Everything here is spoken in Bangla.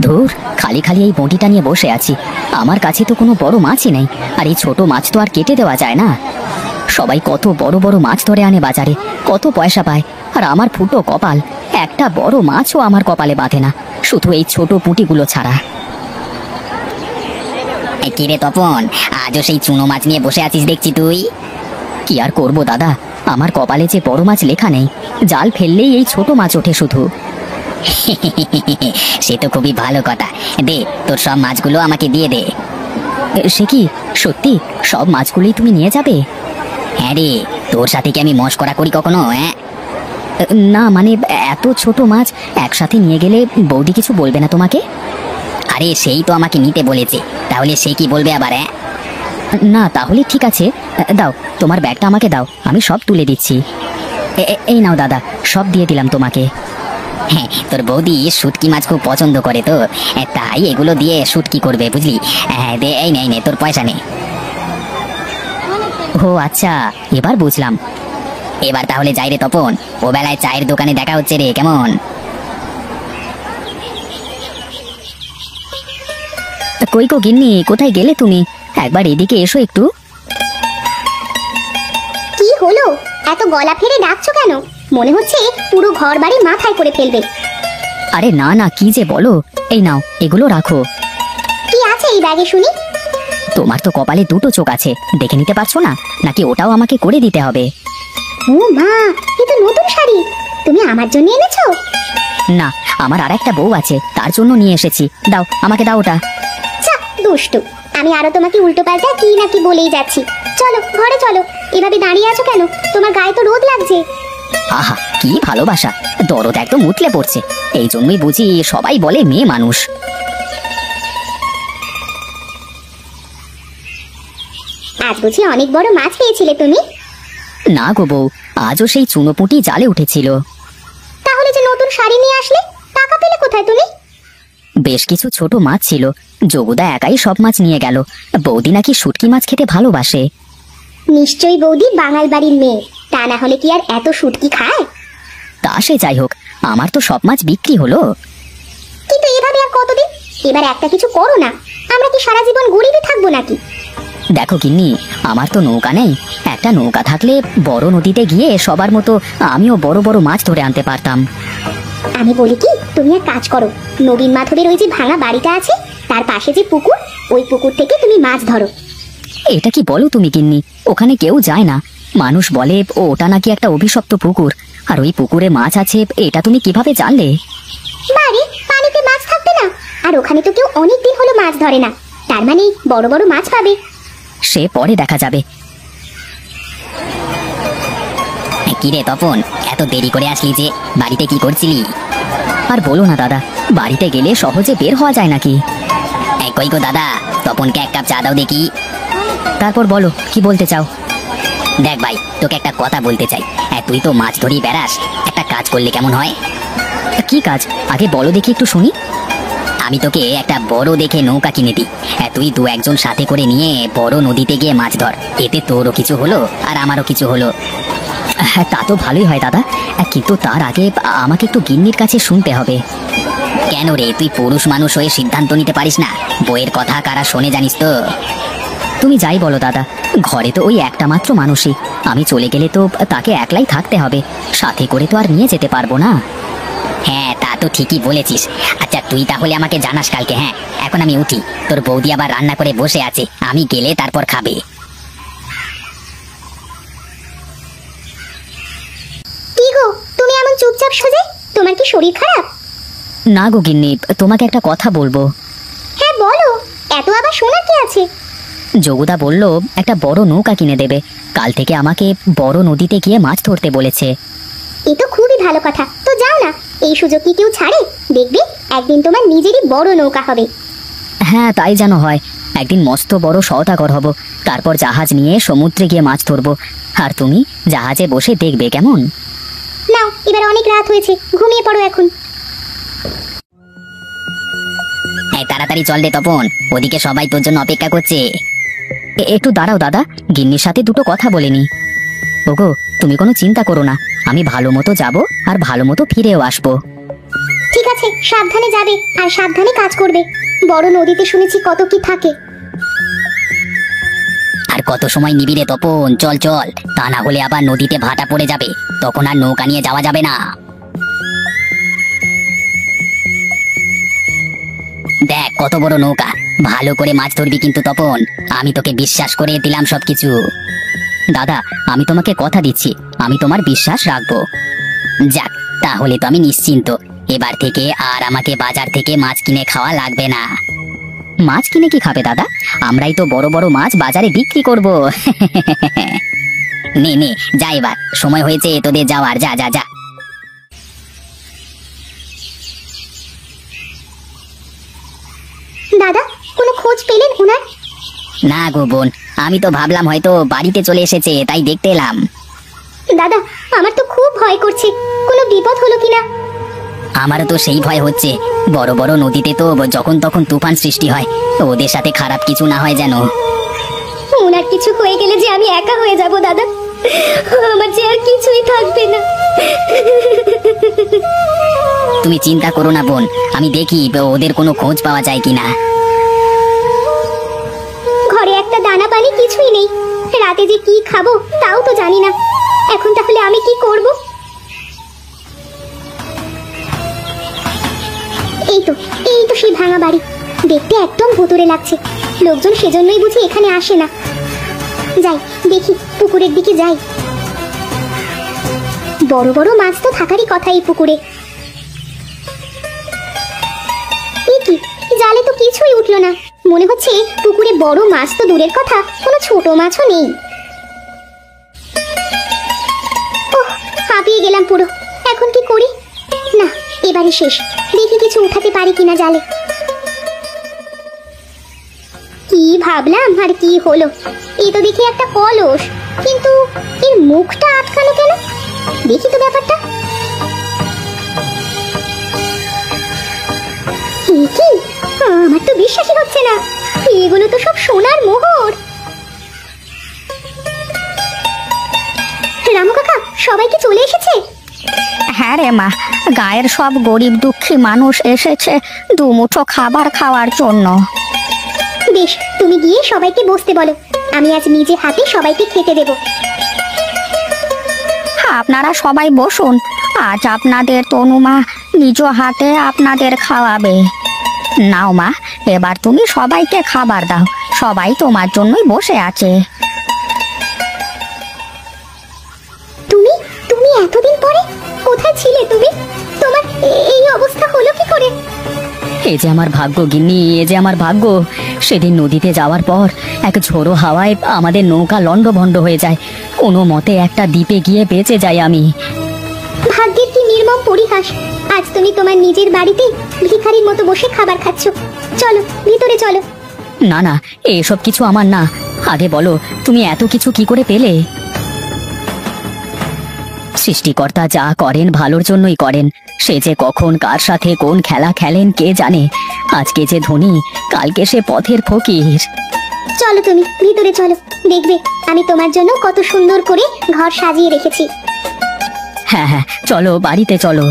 ধুর, খালি খালি এই বঁটিটা নিয়ে বসে আছি। আমার কাছে তো কোনো বড় মাছই নেই, আর এই ছোট মাছ তো আর কেটে দেওয়া যায় না। সবাই কত বড় বড় মাছ ধরে আনে বাজারে, কত পয়সা পায়, আর আমার ফুটো কপাল, একটা বড় মাছও আমার কপালে বাঁধে না, শুধু এই ছোট পুঁটিগুলো ছাড়া। কিরে তপন, আজও সেই চুনো মাছ নিয়ে বসে আছিস দেখছি তুই। কি আর করবো দাদা, আমার কপালে যে বড় মাছ লেখা নেই, জাল ফেললেই এই ছোট মাছ ওঠে শুধু। সে তো খুবই ভালো কথা, দে তোর সব মাছগুলো আমাকে দিয়ে দে। সে কি সত্যি সব মাছগুলোই তুমি নিয়ে যাবে? হ্যাঁ রে, তোর সাথে কি আমি মশকরা করি কখনো? হ্যাঁ না, মানে এত ছোট মাছ একসাথে নিয়ে গেলে বৌদি কিছু বলবে না তোমাকে? আরে সেই তো আমাকে নিতে বলেছে, তাহলে সে কি বলবে আবার? হ্যাঁ না, তাহলে ঠিক আছে, দাও তোমার ব্যাগটা আমাকে দাও, আমি সব তুলে দিচ্ছি। এই নাও দাদা, সব দিয়ে দিলাম তোমাকে। হ্যাঁ, তোর বৌদি শুটকি মাছ খুব পছন্দ করে তো, তাই এগুলো দিয়ে শুটকি করবে, বুঝলি? হ্যাঁ দে, এই নে তোর পয়সা নে। ও আচ্ছা, এবার বুঝলাম। এবার তাহলে যাই রে তপন, ও বেলায় চায়ের দোকানে দেখা হচ্ছে রে, কেমন? কই গো গিন্নি, কোথায় গেলে তুমি? একবার এদিকে এসো একটু। কি হলো, এত গলা ফেলে ডাকছো কেন? মনে হচ্ছে পুরো ঘর বাড়ি মাথায় করে ফেলবে। আরে না না, কি যে বলো, এই নাও এগুলো রাখো। কি আছে এই ব্যাগে শুনি? তোমার তো কপালে দুটো চোখ আছে, দেখে নিতে পারছো না নাকি? ওটাও আমাকে করে দিতে হবে। ও মা, এ তো নতুন শাড়ি, তুমি আমার জন্য এনেছো? না, আমার আর একটা বউ আছে, তার জন্য নিয়ে এসেছি। দাও আমাকে, দাও ওটা। চা দুষ্টু, আমি আরো তোমাকে উল্টো পাল্টা কি না কি বলেই যাচ্ছি। চলো ঘরে চলো, এভাবে দাঁড়িয়ে আছো কেন? তোমার গায়ে তো রোদ লাগছে। আহা, কি ভালোবাসা, দরদ একদম উতলে পড়ছে। এই জন্যই বুঝি সবাই বলে মেয়ে মানুষ। আজ বুঝি অনেক বড় মাছ পেয়েছিলে তুমি? না গো বউ, আজও সেই চুনোপুঁটি জালে উঠেছিল। তাহলে যে নতুন শাড়ি নিয়ে আসলে, টাকা পেলে কোথায় তুমি? বেশ কিছু ছোট মাছ ছিল, যোগুদা একাই সব মাছ নিয়ে গেল। বৌদি নাকি শুটকি মাছ খেতে ভালোবাসে। নিশ্চয়ই বৌদি বাঙাল বাড়ির মেয়ে, তা না হলে কি আর এত শুটকি খায়? তা সে যাই হোক, আমার তো সব মাছ বিক্রি হলো। কিন্তু এভাবে আর কতদিন? এবার একটা কিছু করো না, আমরা কি সারা জীবন গরিবই থাকবো নাকি? দেখো গিন্নি, আমার তো নৌকা নেই। একটা নৌকা থাকলে বড় নদীতে গিয়ে সবার মতো আমিও বড় বড় মাছ ধরে আনতে পারতাম। আমি বলি কি, তুমি এক কাজ করো, নবীন মাধবের ওই যে ভাঙা বাড়িটা আছে, তার পাশে যে পুকুর, ওই পুকুর থেকে তুমি মাছ ধরো। এটা কি বলো তুমি গিন্নি? ওখানে কেউ যায় না, মানুষ বলে ওটা নাকি একটা অভিশপ্ত পুকুর, আর ওই পুকুরে মাছ আছে। এটা তুমি কিভাবে জানলে? বাড়ি পানিতে মাছ থাকবে না? আর ওখানে তো কেউ অনেক দিন হলো মাছ ধরে না, তার মানে বড় বড় মাছ পাবে। সে পরে দেখা যাবে। কিরে তপন, এত দেরি করে আসলি যে, বাড়িতে কি করছিলি? আর বলো না দাদা, বাড়িতে গেলে সহজে বের হওয়া যায় নাকি? কই গো দাদা, তপনকে এক কাপ চা দাও দেখি। তারপর বলো, কি বলতে চাও? দেখ ভাই, তোকে একটা কথা বলতে চাই। তুই তো মাছ ধরি বেড়াস, একটা কাজ করলে কেমন হয়? কি কাজ আগে বলো দেখি, একটু শুনি। আমি তোকে একটা বড় দেখে নৌকা কিনে দিই, তুই দু একজন সাথে করে নিয়ে বড় নদীতে গিয়ে মাছ ধর, এতে তোরও কিছু হলো আর আমারও কিছু হলো। হ্যাঁ, তা তো ভালোই হয় দাদা, কিন্তু তার আগে আমাকে একটু গিন্নির কাছে শুনতে হবে। কেন রে, তুই পুরুষ মানুষ হয়ে সিদ্ধান্ত নিতে পারিস না? বইয়ের কথা কারা শোনে জানিস তো? তুমি যাই বলো দাদা, ঘরে তো ওই একটা মাত্র মানুষই, আমি চলে গেলে তো তাকে একলাই থাকতে হবে, সাথে করে তো আর নিয়ে যেতে পারবো না। হ্যাঁ তা তো ঠিকই বলেছিস। আচ্ছা তুই তাহলে আমাকে জানাস কালকে। হ্যাঁ, এখন আমি উঠি, তোর বৌদি আবার রান্না করে বসে আছে, আমি গেলে তারপর খাবে। কি গো, তুমি এমন চুপচাপ সোজে, তোমার কি শরীর খারাপ? না গো গিন্নি, তোমাকে একটা কথা বলবো। হ্যাঁ বলো, এত আবার শোনা কি আছে? যোগুদা বলল একটা বড় নৌকা কিনে দেবে, কাল থেকে আমাকে বড় নদীতে গিয়ে মাছ ধরতে বলেছে। এ তো খুবই ভালো কথা, তো যাও না, এই সুযোগ কি কেউ ছাড়ে? দেখবে একদিন তোমার নিজেরই বড় নৌকা হবে। হ্যাঁ তাই যেন হয়, একদিন মস্ত বড় সওদাগর হব, তারপর জাহাজ নিয়ে সমুদ্রে গিয়ে মাছ ধরবো, আর তুমি জাহাজে বসে দেখবে কেমন। নাও, এবার অনেক রাত হয়েছে, ঘুমিয়ে পড়ো এখন। তাড়াতাড়ি চল রে তপন, ওদিকে সবাই তোর জন্য অপেক্ষা করছে। একটু দাঁড়াও দাদা, গিন্নির সাথে দুটো কথা বলে নি। ওগো, তুমি কোনো চিন্তা করো না, আমি ভালো মতো যাবো আর ভালো মতো ফিরেও আসবো। ঠিক আছে। আছে, সাবধানে যাবে আর সাবধানে কাজ করবে। বড় নদীতে শুনেছি কত কি থাকে। আর কত সময় নিবি রে তপন, চল চল, তা না হলে আবার নদীতে ভাটা পড়ে যাবে, তখন আর নৌকা নিয়ে যাওয়া যাবে না। দেখ কত বড় নৌকা, ভালো করে মাছ ধরবি কিন্তু তপন, আমি তোকে বিশ্বাস করে দিলাম সবকিছু। দাদা, আমি তোমাকে কথা দিচ্ছি, আমি তোমার বিশ্বাস রাখবো। যাক, তাহলে তো আমি নিশ্চিন্ত, এবার থেকে আর আমাকে বাজার থেকে মাছ কিনে খাওয়া লাগবে না। মাছ কিনে কি খাবে দাদা? আমরাই তো বড় বড় মাছ বাজারে বিক্রি করব। নে নে, যা, এবার সময় হয়েছে তোদের যাওয়ার, যা যা যা। দাদা, কোনো খোঁজ পেলেন ওনার? না গো বোন, আমি তো ভাবলাম হয়তো বাড়িতে চলে এসেছে, তাই দেখতে এলাম। দাদা, আমার তো খুব ভয় করছে, কোনো বিপদ হলো কিনা। আমারও তো সেই ভয় হচ্ছে, বড় বড় নদীতে তো যখন তখন তুফান সৃষ্টি হয়, ওদের সাথে খারাপ কিছু না হয় যেন। ওনার কিছু হয়ে গেলে যে আমি একা হয়ে যাব দাদা, আমার যে আর কিছুই থাকবে না। তুমি চিন্তা করো না বোন, আমি দেখি ওদের কোনো খোঁজ পাওয়া যায় কিনা। ঘরে একটা দানা পানি কিছুই নেই, রাতে যে কি খাবো তাও তো জানি না। এখন তাহলে আমি কি করব? এই তো সেই ভাঙা বাড়ি, দেখতে একদম ভুতুড়ে লাগছে। লোকজন সেজন্যই বুঝি এখানে আসে না। যাই দেখি, পুকুরের দিকে যাই। বড় বড় মাছ তো থাকারই কথা এই পুকুরে। কি জালে তো কিছুই উঠলো না, মনে হচ্ছে পুকুরে বড় মাছ তো দূরের কথা, কোনো ছোট মাছও নেই। ওহ, হাঁপিয়ে গেলাম পুরো, এখন কি করি? না, এবারে শেষ, দেখি কিছু উঠাতে পারি কিনা জালে। কি ভাবলাম আর কি হলো, এই তো দেখি একটা কলস, কিন্তু এর মুখটা আটকানো কেন? দেখি তো ব্যাপারটা। কি, আমার তো বিশ্বাসই হচ্ছে না, এগুলো তো সব সোনার মোহর। রামু কাকা, সবাই কি চলে এসেছে? হ্যাঁ রে মা, গায়ের সব গরিব দুঃখী মানুষ এসেছে দুমুঠো খাবার খাওয়ার জন্য। বেশ, তুমি গিয়ে সবাইকে বসতে বলো, আমি আজ নিজে হাতে সবাইকে খেতে দেব। আপনারা সবাই বসুন, আজ আপনাদের তনুমা নিজ হাতে আপনাদের খাওয়াবে। নাও মা, এবার তুমি সবাইকে খাবার দাও, সবাই তোমার জন্যই বসে আছে। তুমি তুমি এতদিন পরে কোথায় ছিলে? তুমি, তোমার এই অবস্থা হলো কি করে? এ যে আমার ভাগ্য গিন্নি, এ যে আমার ভাগ্য। সেদিন নদীতে যাওয়ার পর এক ঝোড়ো হাওয়ায় আমাদের নৌকা লন্ডভন্ড হয়ে যায়, কোনো মতে একটা দ্বীপে গিয়ে বেঁচে যাই আমি। ভাগ্যের কি নির্মম পরিহাস, আজ তুমি তোমার নিজের বাড়িতে ভিখারির মতো বসে খাবার খাচ্ছ। চলো ভিতরে চলো। না না, এসব কিছু আমার না, আগে বলো তুমি এত কিছু কি করে পেলে? সৃষ্টিকর্তা যা করেন ভালোর জন্যই করেন, সে যে কখন কার সাথে কোন খেলা খেলেন কে জানে। আজকে যে ধনী, কালকে সে পথের ফকির। চলো তুমি ভিতরে চলো, দেখবে আমি তোমার জন্য কত সুন্দর করে ঘর সাজিয়ে রেখেছি। হ্যাঁ হ্যাঁ, চলো বাড়িতে চলো।